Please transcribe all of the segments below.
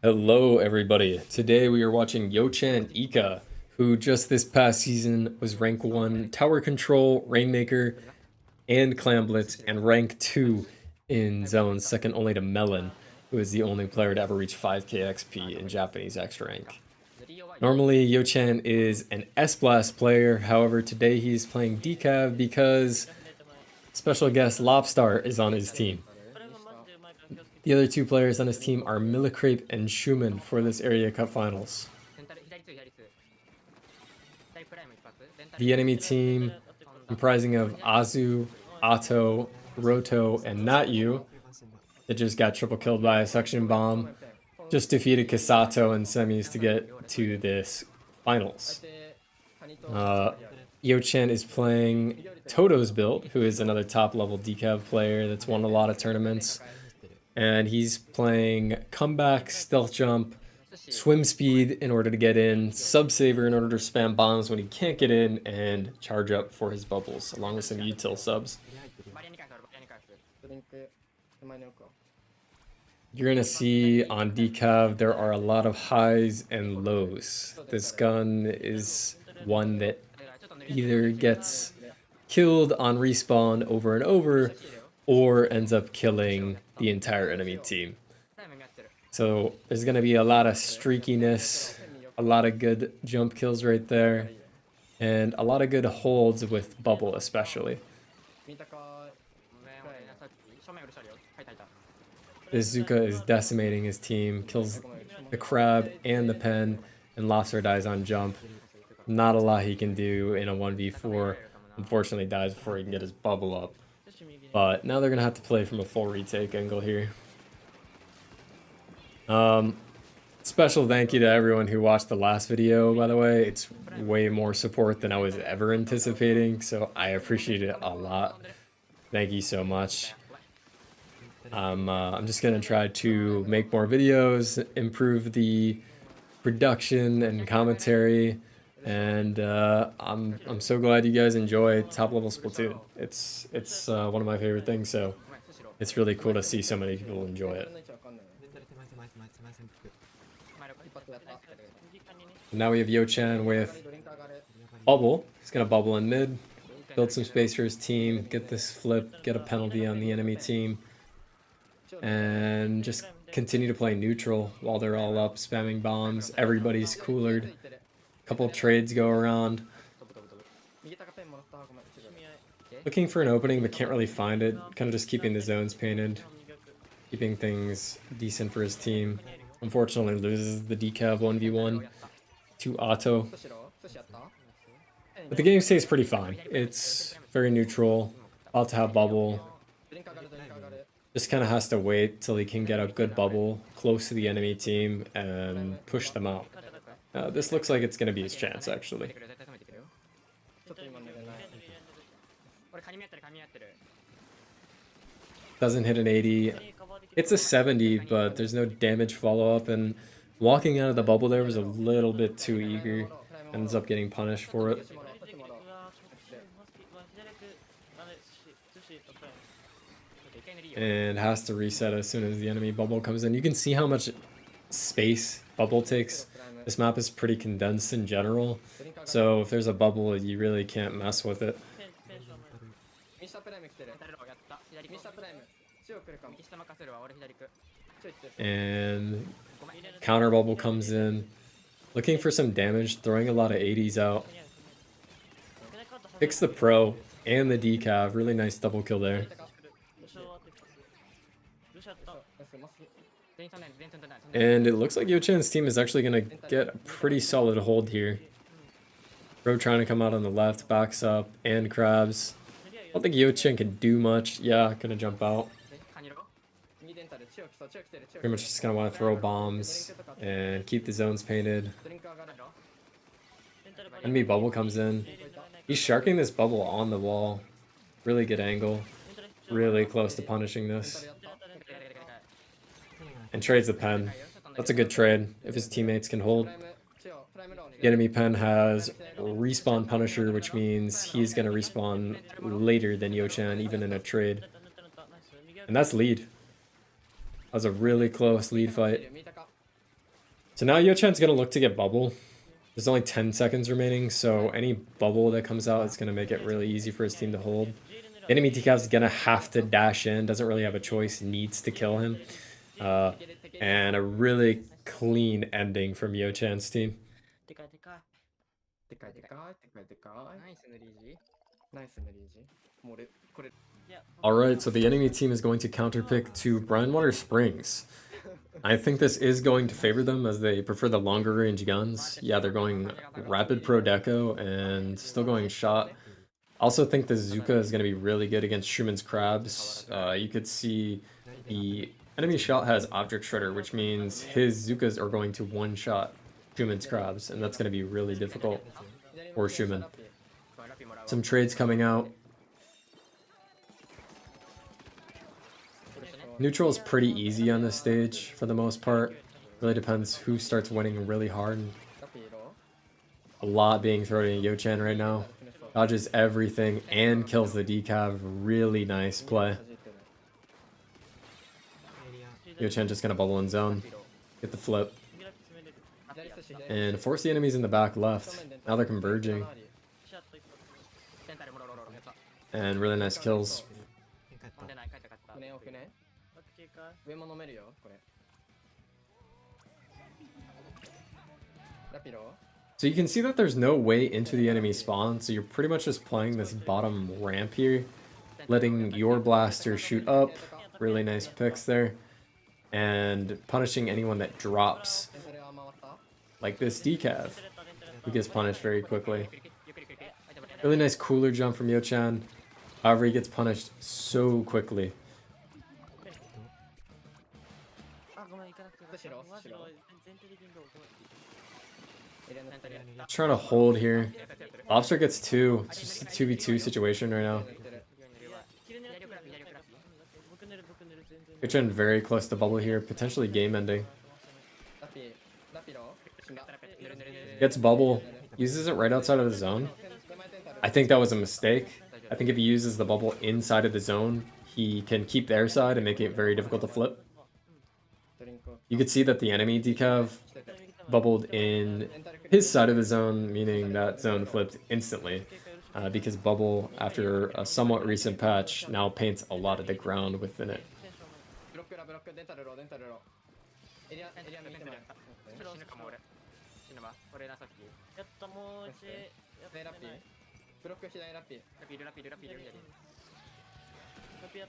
Hello, everybody. Today we are watching Yochan Ika, who just this past season was rank 1 Tower Control, Rainmaker, and Clam Blitz, and rank 2 in zones, second only to Melon, who is the only player to ever reach 5k XP in Japanese X rank. Normally, Yochan is an S-Blast player, however, today he's playing Decav because special guest Lobstar is on his team. The other two players on his team are Millicrape and Schumann for this Area Cup Finals. The enemy team, comprising of Azu, Atto, Roto, and Natyu, that just got triple killed by a suction bomb, just defeated Kisato in semis to get to this finals. Yochan is playing Toto's build, who is another top level decav player that's won a lot of tournaments. And he's playing comeback, stealth jump, swim speed in order to get in, sub saver in order to spam bombs when he can't get in, and charge up for his bubbles, along with some util subs. You're gonna see on decav there are a lot of highs and lows. This gun is one that either gets killed on respawn over and over, or ends up killing the entire enemy team. So there's going to be a lot of streakiness, a lot of good jump kills right there, and a lot of good holds with bubble especially. Izuka is decimating his team, kills the crab and the pen, and Lobster dies on jump. Not a lot he can do in a 1v4. Unfortunately dies before he can get his bubble up. But now they're going to have to play from a full retake angle here. Special thank you to everyone who watched the last video, by the way. It's way more support than I was ever anticipating, so I appreciate it a lot. Thank you so much. I'm just going to try to make more videos, improve the production and commentary, and I'm so glad you guys enjoy top level Splatoon. It's one of my favorite things, so it's really cool to see so many people enjoy it. Now we have Yochan with bubble. He's gonna bubble in mid, build some space for his team, get this flip, get a penalty on the enemy team, and just continue to play neutral while they're all up spamming bombs. Everybody's coolered. Couple trades go around. Looking for an opening but can't really find it. Kind of just keeping the zones painted. Keeping things decent for his team. Unfortunately loses the decav 1v1 to Atto. But the game stays pretty fine. It's very neutral. About to have bubble. Just kind of has to wait till he can get a good bubble close to the enemy team and push them out. This looks like it's going to be his chance, actually. Doesn't hit an 80. It's a 70, but there's no damage follow-up, and walking out of the bubble there was a little bit too eager. Ends up getting punished for it. And has to reset as soon as the enemy bubble comes in. You can see how much space bubble takes. This map is pretty condensed in general, so if there's a bubble, you really can't mess with it. And counter bubble comes in, looking for some damage, throwing a lot of 80s out. Picks the pro and the decav, really nice double kill there. And it looks like Yochan's team is actually going to get a pretty solid hold here. Pro trying to come out on the left, backs up, and crabs. I don't think Yochan can do much. Yeah, gonna jump out. Pretty much just gonna want to throw bombs and keep the zones painted. Enemy bubble comes in. He's sharking this bubble on the wall. Really good angle. Really close to punishing this. And trades the pen. That's a good trade if his teammates can hold. The enemy pen has respawn punisher, which means he's going to respawn later than Yochan, even in a trade. And that's lead. That was a really close lead fight. So now Yochan's gonna look to get bubble. There's only 10 seconds remaining, so any bubble that comes out is gonna make it really easy for his team to hold. The enemy Decav's gonna have to dash in, doesn't really have a choice, needs to kill him. And a really clean ending from Yochan's team. でかいでかい。でかいでかいでかいでかい。ナイスのリージ。ナイスねリージ。もう俺これ。Alright, so the enemy team is going to counterpick to Brinewater Springs. I think this is going to favor them as they prefer the longer range guns. Yeah, they're going Rapid Pro Deco and still going Shot. Also think the Zuka is going to be really good against Schumann's Crabs. You could see the enemy Shot has Object Shredder, which means his Zukas are going to one-shot Schumann's Crabs, and that's going to be really difficult for Schumann. Some trades coming out. Neutral is pretty easy on this stage for the most part. Really depends who starts winning really hard. A lot being thrown in Yochan right now. Dodges everything and kills the decav. Really nice play. Yochan just gonna bubble in zone. Get the flip. And force the enemies in the back left. Now they're converging. And really nice kills. So you can see that there's no way into the enemy spawn, so you're pretty much just playing this bottom ramp here, letting your blaster shoot up, really nice picks there, and punishing anyone that drops, like this decav, who gets punished very quickly. Really nice cooler jump from Yochan, however he gets punished so quickly. Trying to hold here. Lobster gets 2. It's just a 2v2 situation right now. Yochan very close to bubble here, potentially game ending. Gets bubble, uses it right outside of the zone. I think that was a mistake. I think if he uses the bubble inside of the zone, he can keep their side and make it very difficult to flip. You could see that the enemy decav bubbled in his side of the zone, meaning that zone flipped instantly, because bubble, after a somewhat recent patch, now paints a lot of the ground within it.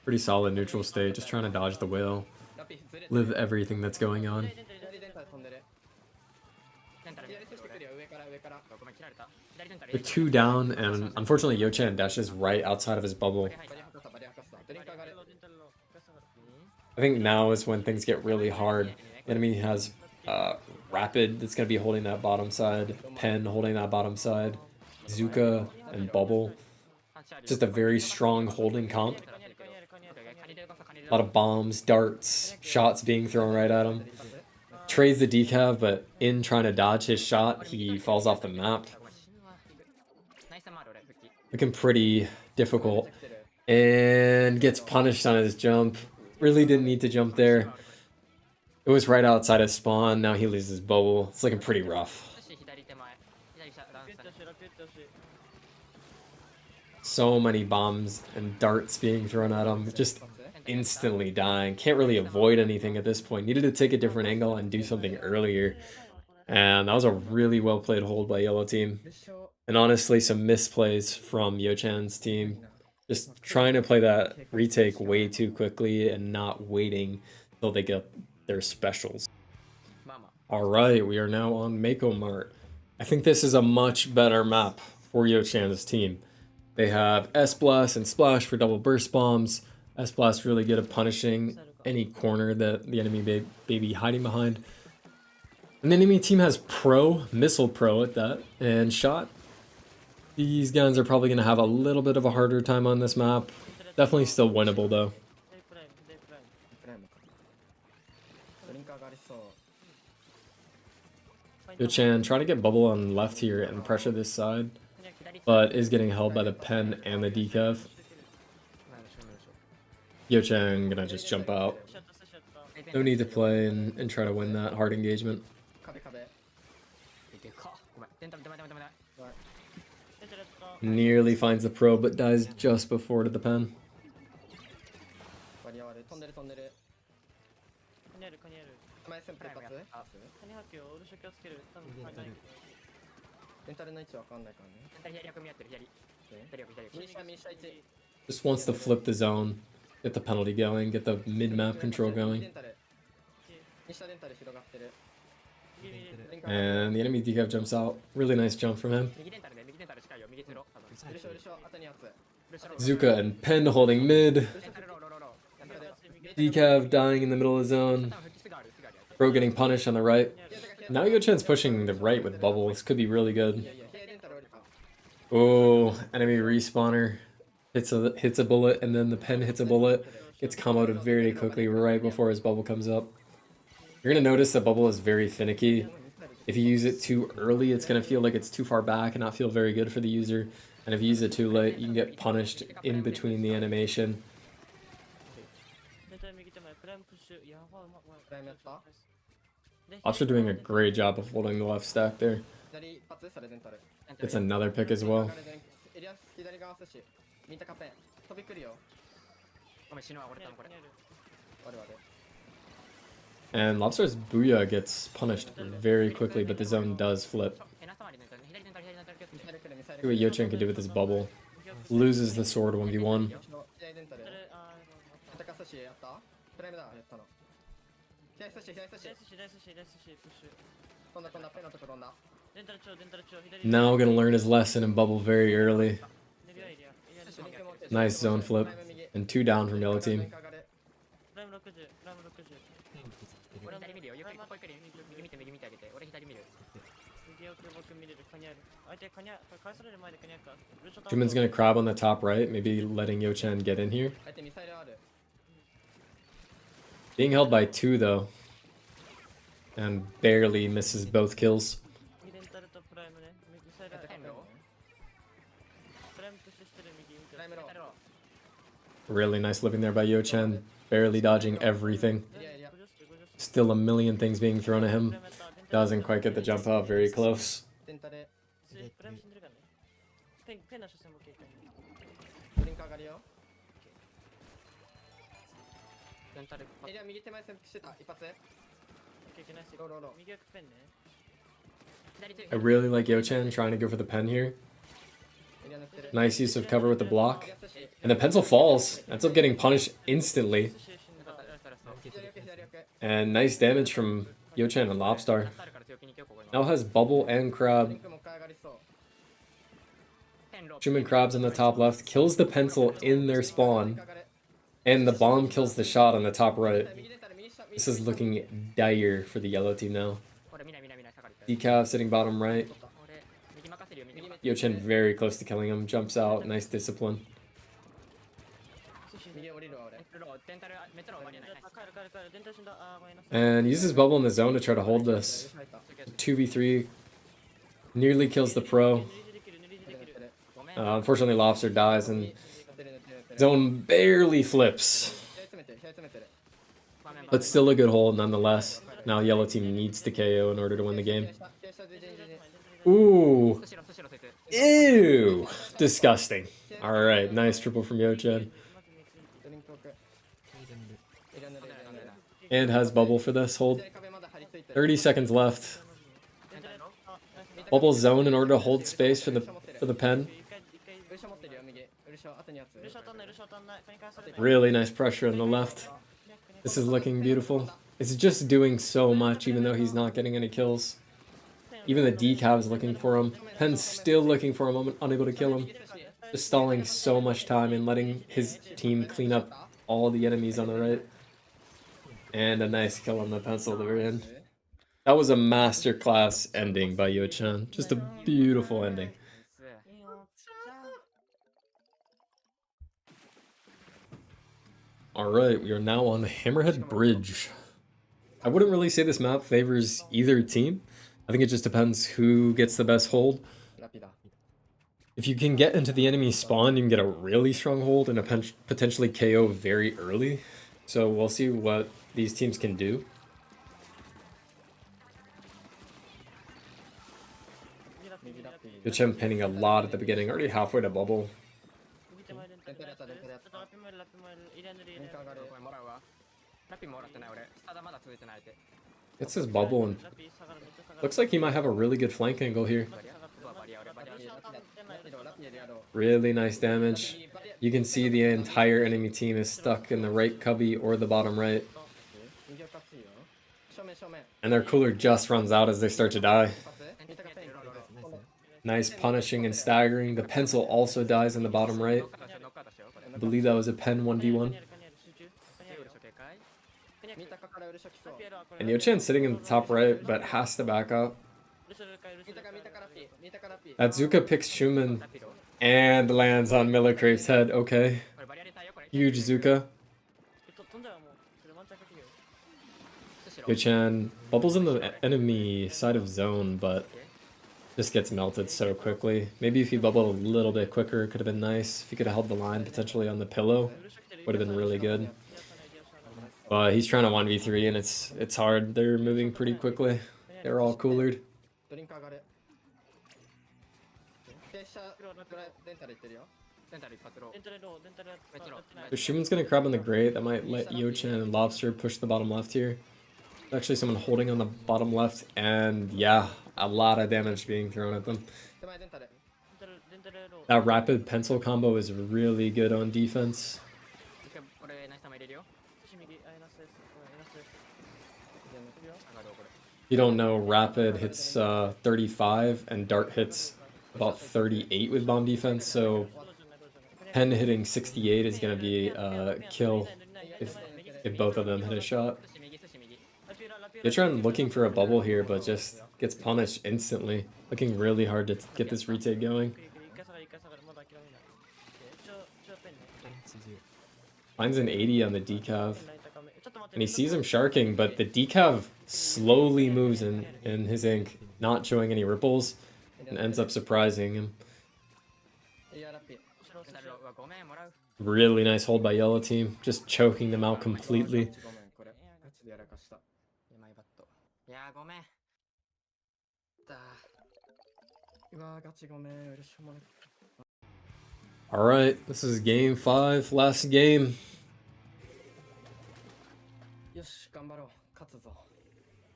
Pretty solid neutral state, just trying to dodge the whale, live everything that's going on. They're 2 down, and unfortunately Yochan dashes right outside of his bubble. I think now is when things get really hard. The enemy has Rapid that's going to be holding that bottom side, Pen holding that bottom side, Zuka and Bubble. Just a very strong holding comp. A lot of bombs, darts, shots being thrown right at him. Trades the decav, but in trying to dodge his shot, he falls off the map. Looking pretty difficult. And gets punished on his jump. Really didn't need to jump there. It was right outside of spawn, now he loses bubble. It's looking pretty rough. So many bombs and darts being thrown at him. Just instantly dying. Can't really avoid anything at this point. Needed to take a different angle and do something earlier. And that was a really well played hold by yellow team. And honestly, some misplays from Yochan's team. Just trying to play that retake way too quickly and not waiting until they get their specials. Alright, we are now on Mako Mart. I think this is a much better map for Yochan's team. They have S-Blast and Splash for double burst bombs. S-Blast really good at punishing any corner that the enemy may be hiding behind. And the enemy team has Pro, Missile Pro at that, and Shot. These guns are probably going to have a little bit of a harder time on this map. Definitely still winnable though. Yochan trying to get bubble on left here and pressure this side, but is getting held by the Pen and the decav. Yochan gonna just jump out. No need to play and try to win that hard engagement. 壁壁。でかっ。ごめん。デンタル、ダメ。はい Nearly finds the pro, but dies just before to the pen. 割り合われ。飛んでる。カニある。前先輩発。プライムやった。カニ発狂、オルショ気をつける。多分カニないけど。レンタルの位置わかんないからね。左役見合ってる、左。左役。右下1。 Just wants to flip the zone, get the penalty going, get the mid-map control 右 going. デンタル。右下デンタル広がってる。 And the enemy decav jumps out. Really nice jump from him. 右デンタル近いよ。右ゼロ。多分。ウルショ、あと2発。ルシャロー。 Zuka and Pen holding mid. デンタルロー。デンタルロー。 Decav dying in the middle of the zone. 多分復帰すぐある。 Pro getting punished on the right. Now Yochan's pushing the right with bubble. This could be really いや good. いや、左デンタル降りた。 Oh, enemy respawner hits a bullet, and then the pen hits a bullet. Gets comboed very quickly right before his bubble comes up. You're gonna notice the bubble is very finicky. If you use it too early, it's gonna feel like it's too far back and not feel very good for the user. And if you use it too late, you can get punished in between the animation. デンタル右手前、プライムプッシュ。やばい、うまい。プライムやった Also doing a great job of holding the left stack there. 左一発それデンタル。 It's another pick as well. エリアス左側寿司。ミンタカペン。飛び来るよ。ごめん、死ぬわ、俺多分これ。我々。 And Lobster's Booyah gets punished very quickly, but the zone does flip. え、ナスマリデンタル、左デンタル、ミサイル来るミサイル See what Yochan can do with this bubble. Loses the sword 1v1. 左デンタル。ミンタカ寿司やったプライムだ、やったの。左寿司。大寿司、プッシュ。飛んだ、ペンのところ飛んだ。デンタル超、左。 Now gonna learn his lesson and bubble very early. エリア。 Nice zone flip. And 2 down from yellow team. プライム60。俺左見るよ。ゆっくりここゆっくり。右見てあげて。俺左見る。右奥、僕見れる。カニある。相手、カニ返される前でカニあるか。 Juman's gonna crab on the top right, maybe letting Yochan get in here. 相手ミサイルある。 Being held by 2 though. And barely misses both kills. 右デンタルとプライムね。ミサイルある。ペンロプライムプッシュしてる右見てプライムロー。 Really nice living there by Yochan. Barely dodging everything. エリアエリア。 Still a million things being thrown at him. Doesn't quite get the jump up, very close. デンタル。プライム死んでるからね。ペンの初戦も警戒。ブリンク上がるよ。デンタル。エリア右手前潜伏してた。一発。経験ないし。ロー。右奥ペンね。左手。 I really like Yochan trying to go for the pen here. エリア抜けてる。 Nice use of cover with the block. And the pencil falls. Ends up getting punished instantly. 寿司死んだ。左奥。 And nice damage from Yochan and Lobstar. あるから強気に行けよ、ここ今。 Now has Bubble and ブ Crab. リンクもう一回上がりそう。ペンロー。 Juman Crab's on the top left. Kills the pencil in their spawn. And the bomb kills the shot on the top right. 右デンタル右下。 This is looking dire for the yellow team now. 俺見ない、下がり。 Decav sitting bottom right. 俺、右任せるよ、右。 Yochan very close to killing him. Jumps out. Nice discipline. 右降りるわ俺。ロー、デンタル、めっちゃロー終わりやない。帰る。デンタル死んだ。あー、ごめんなさい。 And uses Bubble in the zone to try to hold this. 入った 2v3. Nearly kills the pro. 塗りできる。ごめん。 Unfortunately, Lobster dies and 出る zone barely flips. 左詰めてる But still a good hold nonetheless. Now yellow team needs to KO in order to win the game. 左下で Ooh. 寿司ロ説。 Ew. Disgusting. Alright, nice triple from Yochan. ドリンク置くエリア塗る And has Bubble for this hold. 左壁まだ張り付いてる 30 seconds left. デンタルの。あ、ナイス。 Bubble zone in order to hold space for the pen. 一回。ウルシャ持ってるよ右ウルシャ後にやつルシャ当たんない。カニ返されない。 Really nice pressure on the left. This is looking beautiful. It's just doing so much even though he's not getting any kills. Even the decav is looking for him. Pen's still looking for him, unable to kill him. Just stalling so much time and letting his team clean up all the enemies on the right. And a nice kill on the pencil at the very end. That was a masterclass ending by Yochan. Just a beautiful ending. Alright, we are now on the Hammerhead Bridge. I wouldn't really say this map favors either team. I think it just depends who gets the best hold. ラピダ If you can get into the enemy spawn, you can get a really strong hold and potentially KO very early. So we'll see what these teams can do. 右ラッピー Yochan pinning a lot at the beginning, already halfway to bubble. 右手前でちょっとラッピもいるラッピもいる入れんで入れんでリンク上がるこれもらうわラッピーもらってない俺スタダまだ続いてないって Gets his bubble and ラッピ下がるめっちゃ下がる looks like he might have a really good flank angle here. バリア俺バリアラッピーラッピーでやろう Really nice damage. You can see the entire enemy team is stuck in the right cubby or the bottom right. 右を勝つよ正面正面 And their cooler just runs out as they start to die. 勝つ見たかペン Nice punishing and staggering. The pencil also dies in the bottom right. ノックアウトしようこれ I believe that was a pen 1v1. 集中警戒見たかから嬉しきそう And Yochan's sitting in the top right, but has to back up. 見たかラッピー見たかラッピー Atsuka picks Schumann and lands on Millicrape's head. Okay. これバリアで対応これ Huge Zuka. 飛んだらもうそれワンチャンかけるよ Yochan bubbles in the enemy side of zone, but just gets melted so quickly. Maybe if he bubbled a little bit quicker, it could have been nice. If he could have held the line potentially on the pillow, would have been really good. But he's trying to 1v3 and it's hard. They're moving pretty quickly. They're all coolered. ドリンク上がる停車レンタル行ってるよレンタル一発ローデンタルローデンタルやってない So Schumann's gonna crab on the grate. That might let Yochan and Lobster push the bottom left here. Actually, someone holding on the bottom left, and yeah, a lot of damage being thrown at them. 手前デンタル デンタルロー That rapid pencil combo is really good on defense. これナイス玉入れるよ右あエナスですエナスです上がるこれ If you don't know, rapid hits 35, and dart hits about 38 with bomb defense. So pen hitting 68 is gonna be a kill if both of them hit a shot. 寿司右寿司右 Yochan looking for a bubble here, but just gets punished instantly. Looking really hard to get this retake going. 一回下がる一回下がるまだ諦めないちょペンね Finds an 80 on the decav. ペンない高めちょっと待って And he sees him sharking, but the decav slowly moves in his ink, not showing any ripples, and ends up surprising him. いやラッピーレンタルローはごめんもらう Really nice hold by yellow team, just choking them out completely. ごめんこれガチでやらかしたマイバットいやーごめんだうわーガチごめん嬉しょうもない Alright, this is game 5, last game. よし頑張ろう勝つぞ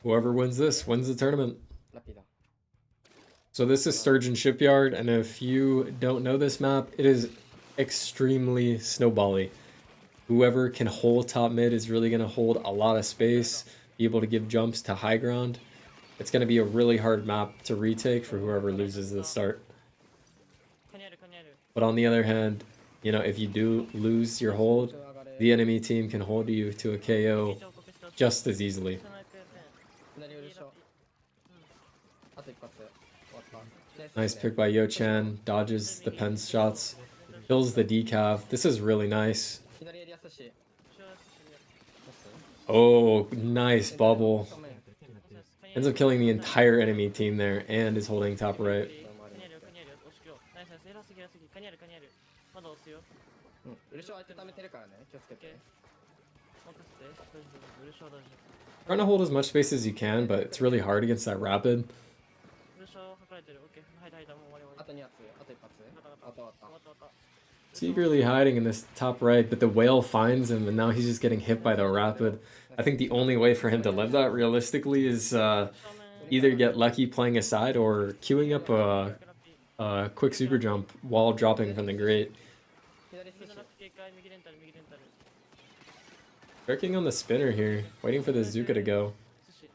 Whoever wins this wins the tournament. ラッピーだ So this is Sturgeon Shipyard, and if you don't know this map, it is extremely snowbally. Whoever can hold top mid is really going to hold a lot of space, be able to give jumps to high ground. It's going to be a really hard map to retake for whoever loses the start. カニあるカニある But on the other hand, you know, if you do lose your hold, the enemy team can hold you to a KO just as easily. 左嬉しょあと一発終わった Nice pick by Yochan, dodges the pen shots, kills the decav. This is really nice. 左エリア寿司 Oh, nice bubble. 正面 Ends up killing the entire enemy team there and is holding top right. カニあるよカニあるよ押しくよナイスナイス偉すぎ偉すぎカニあるカニあるまだ押すようん嬉しょ相手溜めてるからね気をつけて任せて大丈夫嬉しょ大丈夫 Trying to hold as much space as you can, but it's really hard against that rapid. 嬉しょ測られてるオッケーはいはいもう終わり終わあと2発あと一発あと終わったり終わった終わった He's eagerly hiding in this top right, but the whale finds him, and now he's just getting hit by the rapid. I think the only way for him to live that realistically is either get lucky playing aside or queuing up a quick super jump while dropping from the grate. 左寿司 警戒右レンタル右レンタル Jerking on the spinner here, waiting for the Zuka to go. 寿司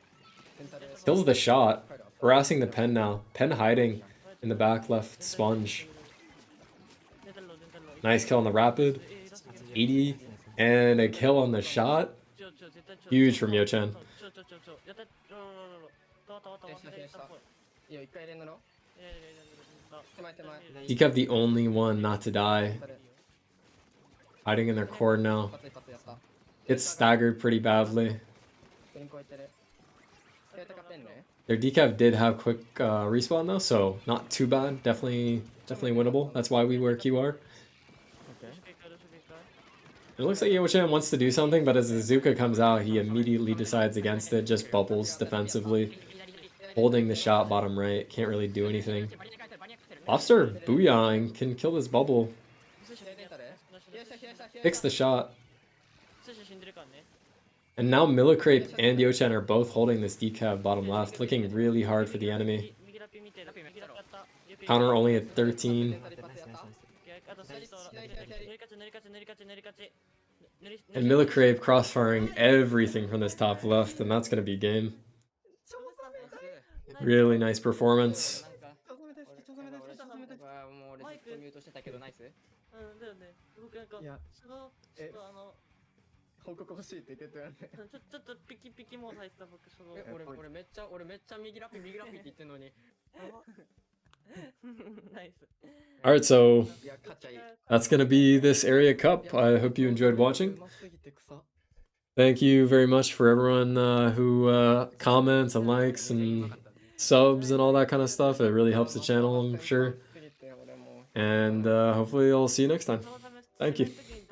レンタル Kills the shot, harassing the pen now. Pen hiding in the back left sponge. レンタルローレンタルロー Nice kill on the rapid. 80, and a kill on the shot. ちょ絶対 Huge from Yochan. ちょやったローローローローたわたわたわ停車いいよ一回入れんのろ手前手前 Decaf the only one not to die. 誰 Hiding in their cord now. 一発一発やった Gets staggered pretty badly. ドリンク置いてる手高ペンね Their decaf did have quick respawn though, so not too bad. Definitely winnable. That's why we wear QR. オッケー 警戒ロー警戒 It looks like Yochan wants to do something, but as the Zuka comes out, he immediately decides against it, just bubbles defensively. holding the shot bottom right. Can't really do anything. Lobster booyahing can kill this bubble. 水晶死んでるFix the shot. 水晶死んでるからね And now Millicrape and Yochan are both holding this decav bottom left, looking really hard for the enemy. 右ラピ見てる右ラピやった Counter only at 13. あとスリーと塗り勝ち塗り勝ち塗り勝ち塗り勝ち And Millicrape crossfiring everything from this top left, and that's going to be game. Really nice performance. もう俺ずっとミュートしてたけどナイス。うんだよね僕なんかいやそのちょっと報告欲しいって言ってたよね。ちょっとピキピキも入ってた僕その俺めっちゃ右ラピって言ってんのに。ナイス All right, so いや、勝っちゃいい。 that's going to be this area cup. I hope you enjoyed watching. うますぎて草。 Thank you very much for everyone who comments and likes and subs and all that kind of stuff. It really helps the channel, I'm sure. すぎて俺もう And hopefully I'll see you next time. そのため Thank you. その時に